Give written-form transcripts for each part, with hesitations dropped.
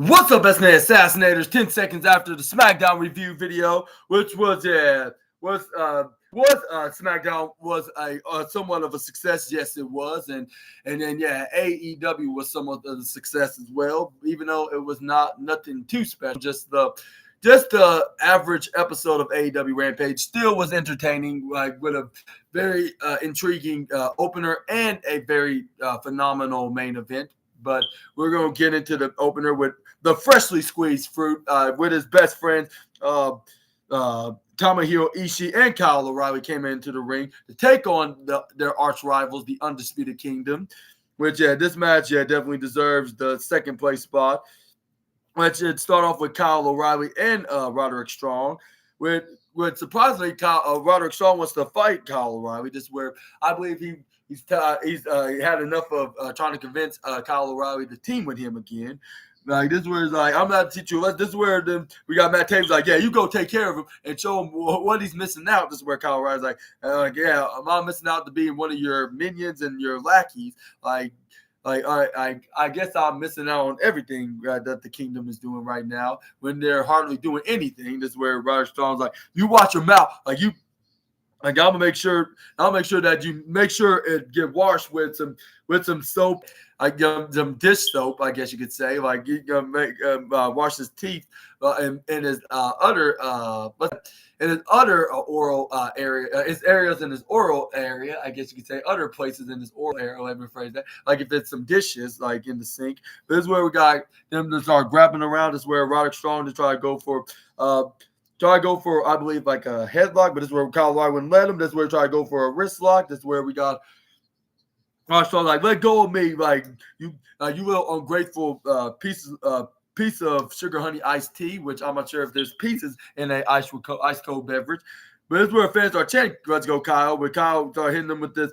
What's up, SNA Assassinators? 10 seconds after the SmackDown review video, which was SmackDown was a somewhat of a success. Yes, it was, and then AEW was somewhat of a success as well, even though it was nothing too special. Just the average episode of AEW Rampage still was entertaining, like with a very intriguing opener and a very phenomenal main event. But we're going to get into the opener with the freshly squeezed fruit with his best friends, Tomohiro Ishii and Kyle O'Reilly came into the ring to take on their arch rivals, the Undisputed Kingdom, which, this match, definitely deserves the second place spot. Which it start off with Kyle O'Reilly and Roderick Strong, with surprisingly Roderick Strong wants to fight Kyle O'Reilly. This is where I believe he's had enough of trying to convince Kyle O'Reilly to team with him again. Like, this is where it's like, I'm not to teach you. This is where we got Matt Taven's like, yeah, you go take care of him and show him what he's missing out. This is where Kyle O'Reilly's like, yeah, am I missing out to being one of your minions and your lackeys? I guess I'm missing out on everything that the Kingdom is doing right now when they're hardly doing anything. This is where Roderick Strong's like, you watch your mouth, I'm gonna make sure that you make sure it get washed with some soap, some dish soap, I guess you could say. Like, you wash his teeth in his other oral area, his areas in his oral area, I guess you could say, other places in his oral area. Let me rephrase that. Like, if it's some dishes, like in the sink. But this is where we got them to start grabbing around. This is where Roderick Strong to try to go for, I believe, like a headlock. But this is where Kyle O'Reilly wouldn't let him. This is where he tried to go for a wrist lock. This is where we got Roderick Strong like, let go of me, like you little ungrateful piece of sugar honey iced tea, which I'm not sure if there's pieces in an ice cold beverage. But this is where fans are chanting, let's go, Kyle. But Kyle started hitting them with his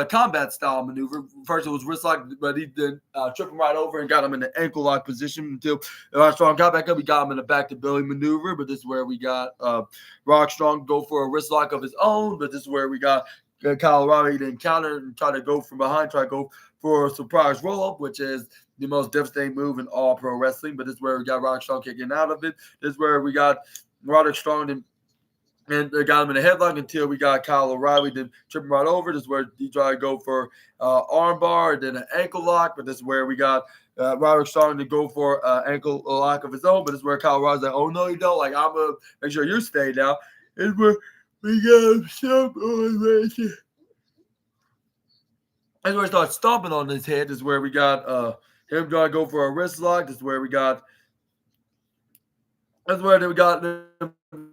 combat style maneuver. First it was wrist lock, but he then tripped him right over and got him in the ankle lock position until Strong got back up. He got him in the back to belly maneuver. But this is where we got Roderick Strong go for a wrist lock of his own. But this is where we got Kyle O'Reilly to encounter and try to go from behind, try to go for a surprise roll-up, which is the most devastating move in all pro wrestling. But this is where we got Roderick Strong kicking out of it. This is where we got Roderick Strong and they got him in a headlock until we got Kyle O'Reilly then tripping right over. This is where he tried to go for armbar and then an ankle lock. But this is where we got Roderick Strong to go for ankle lock of his own. But this is where Kyle O'Reilly's like, oh, no, you don't. Like, I'm going to make sure you stay now. This is where we got some motivation. That's where he starts stomping on his head. This is where we got him trying to go for a wrist lock. This is where we got. That's where we got them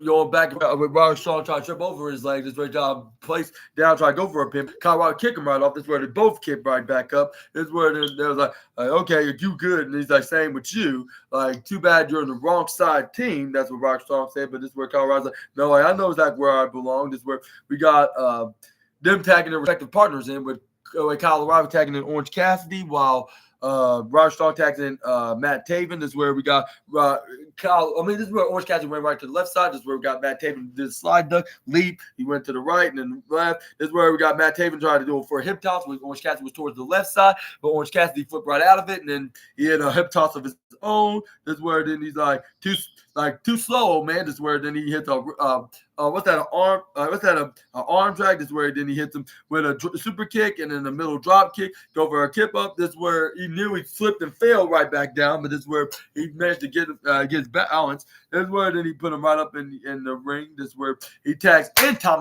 going back with Roderick Strong trying to trip over his leg. This is where John placed down, trying to go for a pin. Kyle O'Reilly kick him right off. This is where they both kick right back up. This is where they was like, okay, you good. And he's like, same with you. Like, too bad you're on the wrong side team. That's what Roderick Strong said. But this is where Kyle O'Reilly's like, no, I know exactly where I belong. This is where we got them tagging their respective partners in with Kyle O'Reilly tagging in Orange Cassidy while Roderick Strong tags in Matt Taven. This is where we got this is where Orange Cassidy went right to the left side. This is where we got Matt Taven did a slide duck, leap. He went to the right and then left. This is where we got Matt Taven trying to do it for a hip toss. Orange Cassidy was towards the left side, but Orange Cassidy flipped right out of it, and then he had a hip toss of his own. This is where then he's like too slow, man. This is where then he hits an arm drag. This is where then he hits him with a super kick and then a middle drop kick. Go for a kip up. This is where he knew he slipped and fell right back down, but this is where he managed to get his balance. This is where then he put him right up in the ring. This is where he tags in Tommy